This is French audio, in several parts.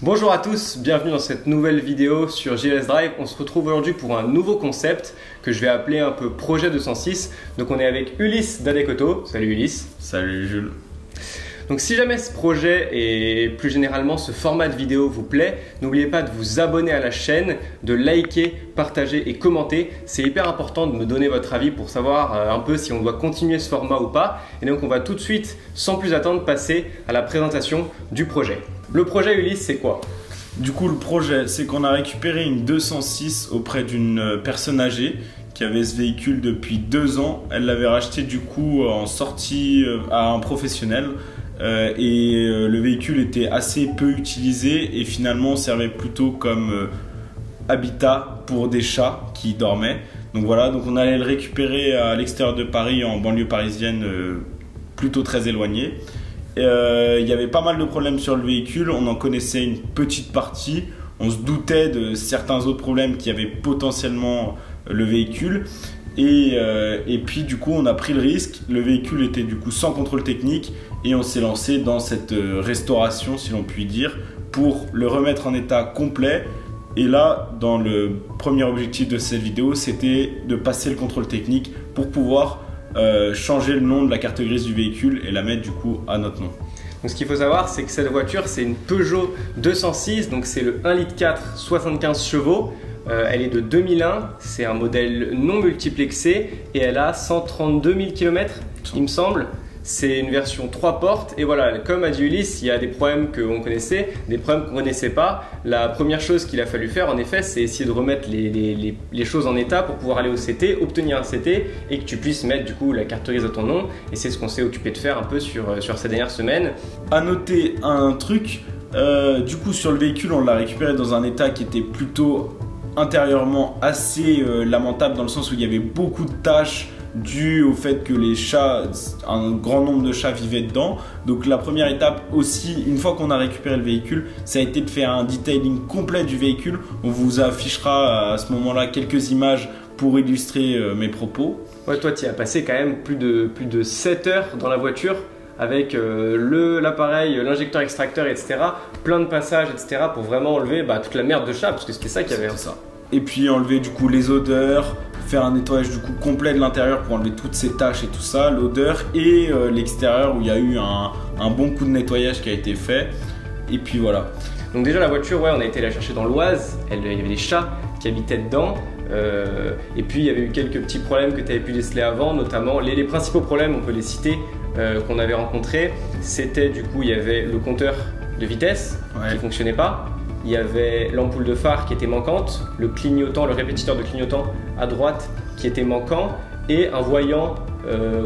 Bonjour à tous, bienvenue dans cette nouvelle vidéo sur JLS Drive. On se retrouve aujourd'hui pour un nouveau concept que je vais appeler un peu Projet 206. Donc on est avec Ulysse d'Adekoto. Salut Ulysse. Salut Jules. Donc si jamais ce projet et plus généralement ce format de vidéo vous plaît, n'oubliez pas de vous abonner à la chaîne, de liker, partager et commenter. C'est hyper important de me donner votre avis pour savoir un peu si on doit continuer ce format ou pas. Et donc on va tout de suite, sans plus attendre, passer à la présentation du projet. Le projet Ulysse, c'est quoi? Du coup, le projet, c'est qu'on a récupéré une 206 auprès d'une personne âgée qui avait ce véhicule depuis 2 ans. Elle l'avait racheté du coup en sortie à un professionnel et le véhicule était assez peu utilisé et finalement servait plutôt comme habitat pour des chats qui dormaient. Donc voilà, donc on allait le récupérer à l'extérieur de Paris, en banlieue parisienne plutôt très éloignée. Il y avait pas mal de problèmes sur le véhicule, on en connaissait une petite partie, on se doutait de certains autres problèmes qui avaient potentiellement le véhicule et puis du coup on a pris le risque, le véhicule était du coup sans contrôle technique et on s'est lancé dans cette restauration si l'on peut dire pour le remettre en état complet. Et là, dans le premier objectif de cette vidéo, c'était de passer le contrôle technique pour pouvoir changer le nom de la carte grise du véhicule et la mettre du coup à notre nom. Donc ce qu'il faut savoir, c'est que cette voiture, c'est une Peugeot 206, donc c'est le 1,4 litre 75 chevaux. Elle est de 2001, c'est un modèle non multiplexé et elle a 132 000 km, il me semble. C'est une version 3 portes et voilà, comme a dit Ulysse, il y a des problèmes qu'on connaissait, des problèmes qu'on ne connaissait pas. La première chose qu'il a fallu faire en effet, c'est essayer de remettre les choses en état pour pouvoir aller au CT, obtenir un CT et que tu puisses mettre du coup la carte grise à ton nom. Et c'est ce qu'on s'est occupé de faire un peu sur ces dernières semaines. À noter un truc, du coup sur le véhicule on l'a récupéré dans un état qui était plutôt intérieurement assez lamentable dans le sens où il y avait beaucoup de taches dû au fait que les chats, un grand nombre de chats vivaient dedans. Donc la première étape aussi, une fois qu'on a récupéré le véhicule, ça a été de faire un detailing complet du véhicule. On vous affichera à ce moment-là quelques images pour illustrer mes propos. Ouais, toi tu y as passé quand même plus de 7 heures dans la voiture avec l'appareil, l'injecteur extracteur, etc. Plein de passages, etc. pour vraiment enlever toute la merde de chat, parce que c'était ça qu'il y avait. Ça. Et puis enlever du coup les odeurs, faire un nettoyage du coup complet de l'intérieur pour enlever toutes ces taches et tout ça, l'odeur et l'extérieur où il y a eu un bon coup de nettoyage qui a été fait. Et puis voilà. Donc déjà la voiture, ouais, on a été la chercher dans l'Oise, il y avait des chats qui habitaient dedans. Et puis il y avait eu quelques petits problèmes que tu avais pu déceler avant, notamment les principaux problèmes, on peut les citer, qu'on avait rencontrés. C'était du coup, il y avait le compteur de vitesse qui ne fonctionnait pas. Il y avait l'ampoule de phare qui était manquante, le clignotant, le répétiteur de clignotant à droite qui était manquant et un voyant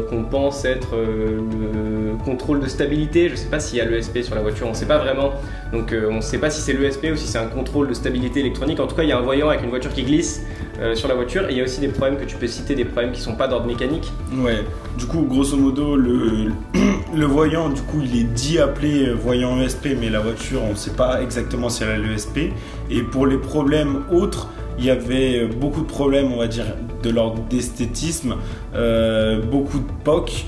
qu'on pense être le contrôle de stabilité. Je ne sais pas s'il y a l'ESP sur la voiture, on ne sait pas vraiment. Donc on ne sait pas si c'est l'ESP ou si c'est un contrôle de stabilité électronique. En tout cas, il y a un voyant avec une voiture qui glisse sur la voiture et il y a aussi des problèmes que tu peux citer, des problèmes qui ne sont pas d'ordre mécanique. Ouais, du coup, grosso modo, le voyant, du coup, il est dit appelé voyant ESP, mais la voiture, on ne sait pas exactement si elle a l'ESP. Et pour les problèmes autres, il y avait beaucoup de problèmes, on va dire, de l'ordre d'esthétisme, beaucoup de POC,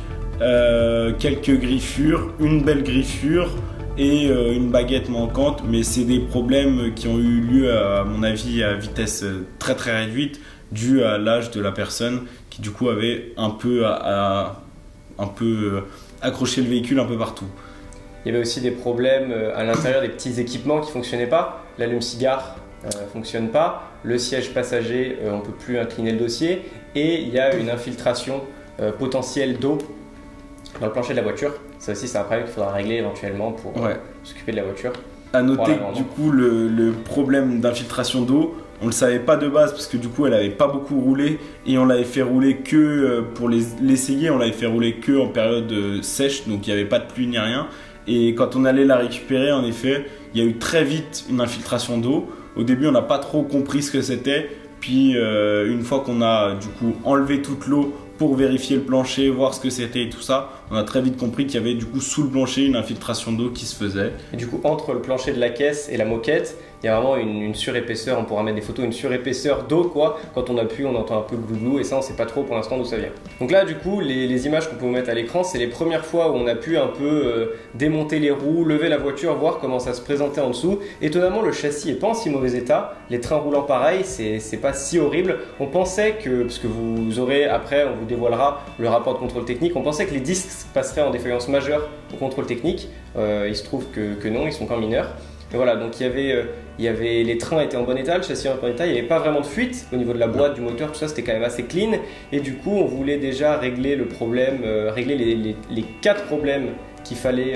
quelques griffures, une belle griffure et une baguette manquante, mais c'est des problèmes qui ont eu lieu, à mon avis, à vitesse très très réduite, dû à l'âge de la personne qui du coup avait un peu accroché le véhicule un peu partout. Il y avait aussi des problèmes à l'intérieur, des petits équipements qui ne fonctionnaient pas. L'allume-cigare fonctionne pas, le siège passager on peut plus incliner le dossier et il y a une infiltration potentielle d'eau dans le plancher de la voiture. Ça aussi c'est un problème qu'il faudra régler éventuellement pour s'occuper de la voiture. À noter que du coup le problème d'infiltration d'eau, on le savait pas de base parce que du coup elle avait pas beaucoup roulé et on l'avait fait rouler que pour l'essayer, on l'avait fait rouler que en période sèche, donc il n'y avait pas de pluie ni rien. Et quand on allait la récupérer, en effet, il y a eu très vite une infiltration d'eau. Au début, on n'a pas trop compris ce que c'était. Puis, une fois qu'on a du coup enlevé toute l'eau pour vérifier le plancher, voir ce que c'était et tout ça, on a très vite compris qu'il y avait du coup sous le plancher une infiltration d'eau qui se faisait. Et du coup, entre le plancher de la caisse et la moquette, il y a vraiment une surépaisseur, on pourra mettre des photos, une surépaisseur d'eau quoi. Quand on appuie, on entend un peu glou-glou et ça on sait pas trop pour l'instant d'où ça vient. Donc là du coup, les images qu'on peut vous mettre à l'écran, c'est les premières fois où on a pu un peu démonter les roues, lever la voiture, voir comment ça se présentait en dessous. Étonnamment, le châssis est pas en si mauvais état, les trains roulants pareil, c'est pas si horrible. On pensait que, parce que vous aurez après, on vous dévoilera le rapport de contrôle technique, on pensait que les disques passeraient en défaillance majeure au contrôle technique. Il se trouve que non, ils sont qu'en mineur. Et voilà, donc les trains étaient en bon état, le châssis en bon état, il n'y avait pas vraiment de fuite au niveau de la boîte, du moteur, tout ça c'était quand même assez clean. Et du coup, on voulait déjà régler le problème, régler les 4 problèmes qu'il fallait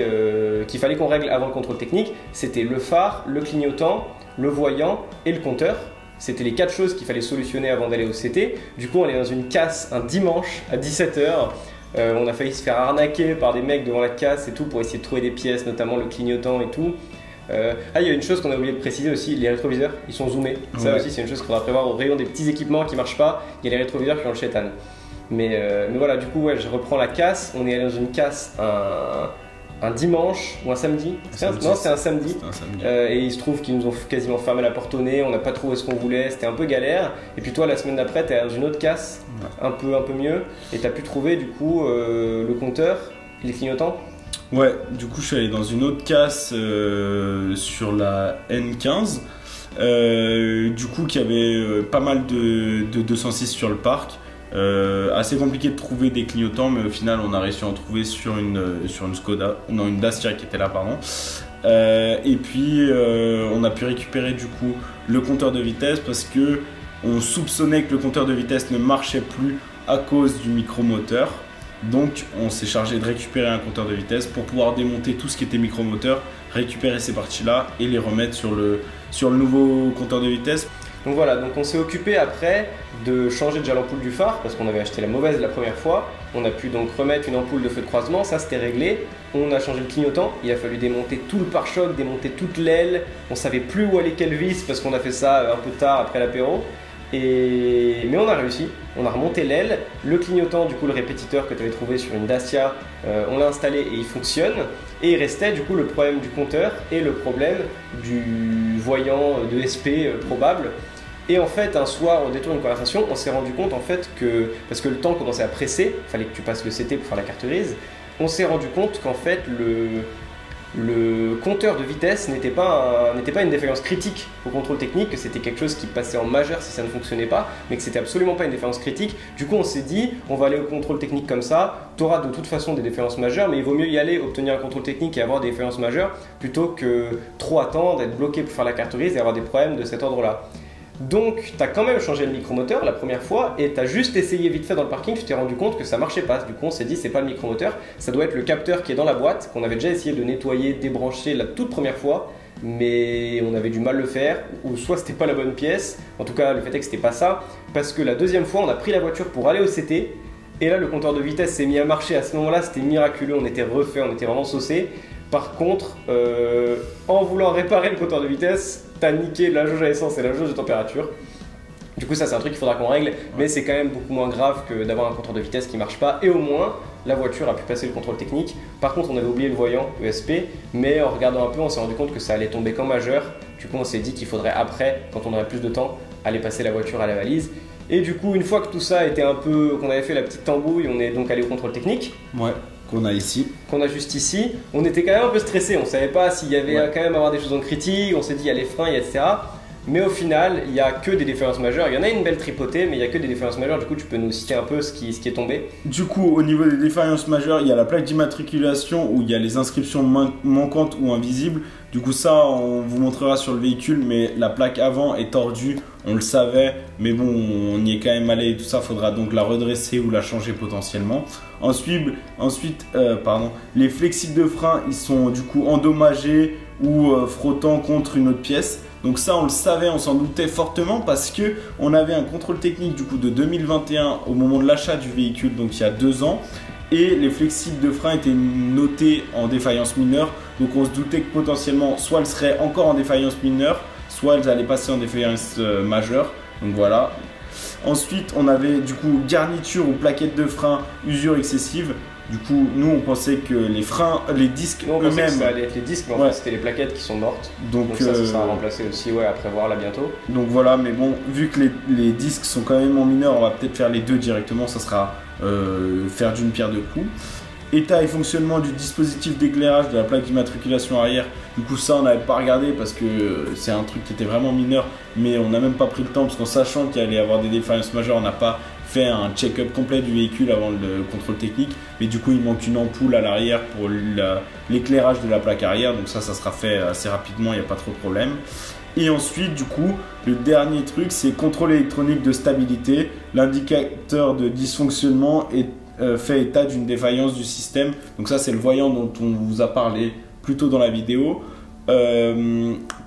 qu'on règle avant le contrôle technique. C'était le phare, le clignotant, le voyant et le compteur. C'était les 4 choses qu'il fallait solutionner avant d'aller au CT. Du coup, on est dans une casse un dimanche à 17 h. On a failli se faire arnaquer par des mecs devant la casse et tout pour essayer de trouver des pièces, notamment le clignotant et tout. Il y a une chose qu'on a oublié de préciser aussi, les rétroviseurs, ils sont zoomés. Ça aussi, c'est une chose qu'il faudra prévoir au rayon des petits équipements qui marchent pas. Il y a les rétroviseurs qui ont le chétan. Mais voilà, du coup, ouais, je reprends la casse. On est allé dans une casse un dimanche ou un samedi. Non, c'était un samedi. Et il se trouve qu'ils nous ont quasiment fermé la porte au nez. On n'a pas trouvé ce qu'on voulait. C'était un peu galère. Et puis toi, la semaine d'après, tu es dans une autre casse, un peu mieux. Et tu as pu trouver du coup le compteur, les clignotants. Ouais, du coup je suis allé dans une autre casse sur la N15, du coup qui avait pas mal de 206 sur le parc. Assez compliqué de trouver des clignotants, mais au final on a réussi à en trouver sur une Skoda, non une Dacia qui était là pardon. Et puis on a pu récupérer du coup le compteur de vitesse parce que on soupçonnait que le compteur de vitesse ne marchait plus à cause du micromoteur. Donc on s'est chargé de récupérer un compteur de vitesse pour pouvoir démonter tout ce qui était micromoteur, récupérer ces parties là et les remettre sur le nouveau compteur de vitesse. Donc voilà, donc on s'est occupé après de changer déjà l'ampoule du phare parce qu'on avait acheté la mauvaise la première fois. On a pu donc remettre une ampoule de feu de croisement, ça c'était réglé. On a changé le clignotant, il a fallu démonter tout le pare-choc, démonter toute l'aile. On savait plus où aller quelle vis parce qu'on a fait ça un peu tard après l'apéro. Mais on a réussi, on a remonté l'aile, le clignotant, du coup le répétiteur que tu avais trouvé sur une Dacia, on l'a installé et il fonctionne. Et il restait du coup le problème du compteur et le problème du voyant de SP probable. Et en fait, un soir, au détour d'une conversation, on s'est rendu compte en fait que, parce que le temps commençait à presser, il fallait que tu passes le CT pour faire la carte grise, on s'est rendu compte qu'en fait le compteur de vitesse n'était pas une défaillance critique au contrôle technique, que c'était quelque chose qui passait en majeur si ça ne fonctionnait pas, mais que c'était absolument pas une défaillance critique. Du coup on s'est dit, on va aller au contrôle technique comme ça, tu auras de toute façon des défaillances majeures, mais il vaut mieux y aller, obtenir un contrôle technique et avoir des défaillances majeures, plutôt que trop attendre, être bloqué pour faire la carte grise et avoir des problèmes de cet ordre-là. Donc tu as quand même changé le micromoteur la première fois et tu as juste essayé vite fait dans le parking, tu t'es rendu compte que ça marchait pas. Du coup on s'est dit c'est pas le micromoteur, ça doit être le capteur qui est dans la boîte, qu'on avait déjà essayé de nettoyer, débrancher la toute première fois, mais on avait du mal à le faire, ou soit c'était pas la bonne pièce, en tout cas le fait est que c'était pas ça, parce que la deuxième fois on a pris la voiture pour aller au CT, et là le compteur de vitesse s'est mis à marcher. À ce moment là c'était miraculeux, on était refait, on était vraiment saucé. Par contre, en voulant réparer le compteur de vitesse, t'as niqué la jauge à essence et la jauge de température. Du coup ça c'est un truc qu'il faudra qu'on règle, mais c'est quand même beaucoup moins grave que d'avoir un compteur de vitesse qui marche pas, et au moins la voiture a pu passer le contrôle technique. Par contre on avait oublié le voyant ESP, mais en regardant un peu on s'est rendu compte que ça allait tomber qu'en majeur. Du coup on s'est dit qu'il faudrait après, quand on aurait plus de temps, aller passer la voiture à la valise. Et du coup une fois que tout ça était un peu, qu'on avait fait la petite tambouille, on est donc allé au contrôle technique. Ouais. Qu'on a ici. Qu'on a juste ici. On était quand même un peu stressé, on savait pas s'il y avait quand même avoir des choses en critique, on s'est dit il y a les freins, etc. Mais au final, il n'y a que des défaillances majeures. Il y en a une belle tripotée, mais il n'y a que des défaillances majeures. Du coup, tu peux nous citer un peu ce qui est tombé? Du coup, au niveau des défaillances majeures, il y a la plaque d'immatriculation où il y a les inscriptions manquantes ou invisibles. Du coup, ça, on vous montrera sur le véhicule, mais la plaque avant est tordue. On le savait, mais bon, on y est quand même allé et tout ça. Faudra donc la redresser ou la changer potentiellement. Ensuite, les flexibles de frein, ils sont du coup endommagés ou frottant contre une autre pièce. Donc ça, on le savait, on s'en doutait fortement parce que on avait un contrôle technique du coup de 2021 au moment de l'achat du véhicule, donc il y a 2 ans, et les flexibles de frein étaient notés en défaillance mineure. Donc on se doutait que potentiellement, soit elles seraient encore en défaillance mineure, soit elles allaient passer en défaillance majeure. Donc voilà. Ensuite, on avait du coup garniture ou plaquette de frein usure excessive. Du coup, nous on pensait que les freins, les disques Nous, on pensait que eux-mêmes. ça allait être les disques, mais en Ouais. fait c'était les plaquettes qui sont mortes. Donc, Ça sera remplacé aussi à prévoir là bientôt. donc voilà, mais bon, vu que les disques sont quand même en mineur, on va peut-être faire les deux directement, ça sera faire d'une pierre deux coups. État et fonctionnement du dispositif d'éclairage de la plaque d'immatriculation arrière. Du coup, ça, on n'avait pas regardé parce que c'est un truc qui était vraiment mineur, mais on n'a même pas pris le temps parce qu'en sachant qu'il allait y avoir des défaillances majeures, on n'a pas fait un check-up complet du véhicule avant le contrôle technique. Mais du coup, il manque une ampoule à l'arrière pour l'éclairage de la plaque arrière, donc ça sera fait assez rapidement, il n'y a pas trop de problème. Et ensuite, du coup, le dernier truc, c'est contrôle électronique de stabilité. L'indicateur de dysfonctionnement fait état d'une défaillance du système. Donc ça, c'est le voyant dont on vous a parlé plus tôt dans la vidéo.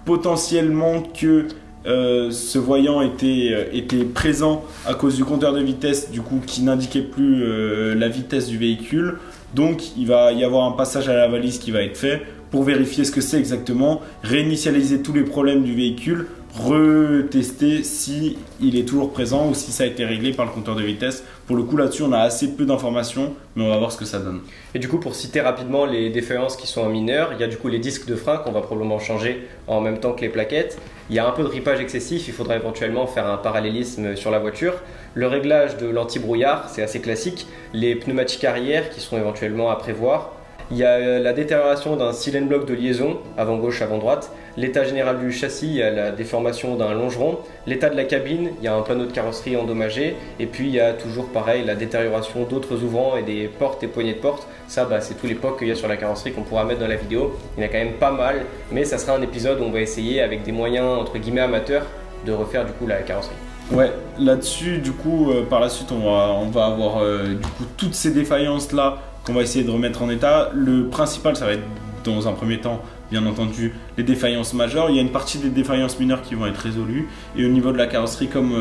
Potentiellement que ce voyant était présent à cause du compteur de vitesse, du coup, qui n'indiquait plus la vitesse du véhicule. Donc, il va y avoir un passage à la valise qui va être fait pour vérifier ce que c'est exactement, réinitialiser tous les problèmes du véhicule, retester si il est toujours présent ou si ça a été réglé par le compteur de vitesse. Pour le coup, là-dessus, on a assez peu d'informations, mais on va voir ce que ça donne. Et du coup, pour citer rapidement les défaillances qui sont en mineur, il y a du coup les disques de frein qu'on va probablement changer en même temps que les plaquettes. Il y a un peu de ripage excessif, il faudra éventuellement faire un parallélisme sur la voiture. Le réglage de l'anti-brouillard, c'est assez classique. Les pneumatiques arrière qui seront éventuellement à prévoir. Il y a la détérioration d'un cylindre bloc de liaison, avant gauche, avant droite. L'état général du châssis, il y a la déformation d'un longeron. L'état de la cabine, il y a un panneau de carrosserie endommagé. Et puis il y a toujours pareil, la détérioration d'autres ouvrants et des portes et poignées de porte. Ça, c'est tous les pocs qu'il y a sur la carrosserie qu'on pourra mettre dans la vidéo. Il y en a quand même pas mal, mais ça sera un épisode où on va essayer avec des moyens entre guillemets amateurs de refaire du coup la carrosserie. Ouais, là-dessus, du coup, par la suite, on va avoir du coup toutes ces défaillances là qu'on va essayer de remettre en état. Le principal, ça va être dans un premier temps, bien entendu, les défaillances majeures. Il y a une partie des défaillances mineures qui vont être résolues. Et au niveau de la carrosserie, comme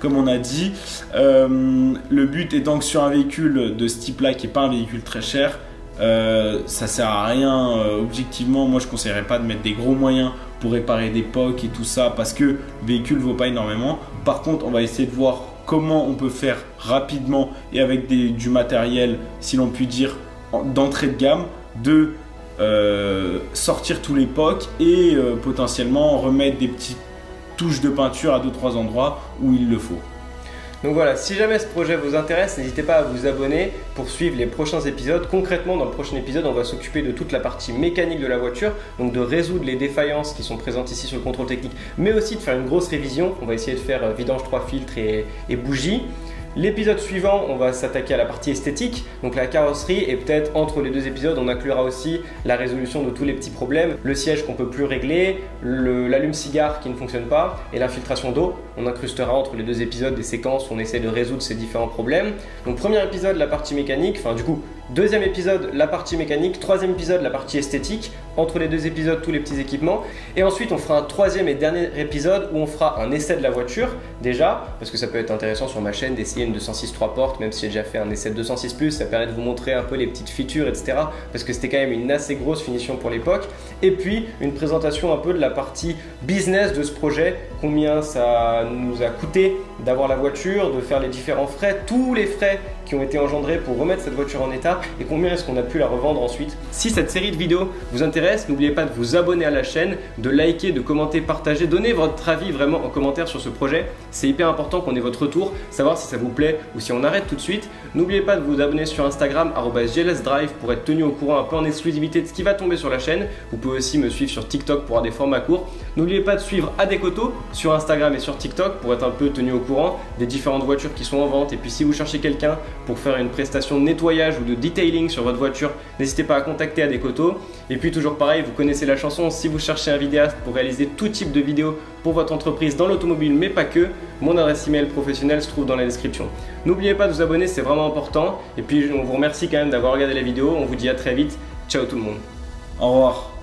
on a dit, le but étant que sur un véhicule de ce type-là, qui n'est pas un véhicule très cher, ça sert à rien objectivement. Moi, je ne conseillerais pas de mettre des gros moyens pour réparer des POC et tout ça parce que le véhicule ne vaut pas énormément. Par contre, on va essayer de voir comment on peut faire rapidement et avec du matériel, si l'on peut dire, d'entrée de gamme, de sortir tous les POC et potentiellement remettre des petites touches de peinture à 2-3 endroits où il le faut. Donc voilà, si jamais ce projet vous intéresse, n'hésitez pas à vous abonner pour suivre les prochains épisodes. Concrètement, dans le prochain épisode, on va s'occuper de toute la partie mécanique de la voiture, donc de résoudre les défaillances qui sont présentes ici sur le contrôle technique, mais aussi de faire une grosse révision. On va essayer de faire vidange 3 filtres et bougies. L'épisode suivant, on va s'attaquer à la partie esthétique, donc la carrosserie, et peut-être entre les deux épisodes, on inclura aussi la résolution de tous les petits problèmes, le siège qu'on peut plus régler, l'allume-cigare qui ne fonctionne pas, et l'infiltration d'eau. On incrustera entre les deux épisodes des séquences où on essaie de résoudre ces différents problèmes. Donc premier épisode, la partie mécanique, enfin du coup, deuxième épisode, la partie mécanique, troisième épisode, la partie esthétique, entre les deux épisodes, tous les petits équipements, et ensuite on fera un troisième et dernier épisode où on fera un essai de la voiture, déjà, parce que ça peut être intéressant sur ma chaîne d'essayer une 206 3 portes, même si j'ai déjà fait un essai de 206+, ça permet de vous montrer un peu les petites features, etc. Parce que c'était quand même une assez grosse finition pour l'époque. Et puis une présentation un peu de la partie business de ce projet, combien ça nous a coûté d'avoir la voiture, de faire les différents frais, tous les frais qui ont été engendrés pour remettre cette voiture en état et combien est-ce qu'on a pu la revendre ensuite. Si cette série de vidéos vous intéresse, n'oubliez pas de vous abonner à la chaîne, de liker, de commenter, partager, donner votre avis vraiment en commentaire sur ce projet. C'est hyper important qu'on ait votre retour, savoir si ça vous plaît ou si on arrête tout de suite. N'oubliez pas de vous abonner sur Instagram @glsdrive pour être tenu au courant un peu en exclusivité de ce qui va tomber sur la chaîne. Vous pouvez aussi me suivre sur TikTok pour avoir des formats courts. N'oubliez pas de suivre Adecoto sur Instagram et sur TikTok pour être un peu tenu au courant des différentes voitures qui sont en vente. Et puis si vous cherchez quelqu'un pour faire une prestation de nettoyage ou de detailing sur votre voiture, n'hésitez pas à contacter Adecoto. Et puis toujours pareil, vous connaissez la chanson, si vous cherchez un vidéaste pour réaliser tout type de vidéos pour votre entreprise dans l'automobile mais pas que, mon adresse email professionnelle se trouve dans la description. N'oubliez pas de vous abonner, c'est vraiment important. Et puis on vous remercie quand même d'avoir regardé la vidéo, on vous dit à très vite, ciao tout le monde. Au revoir.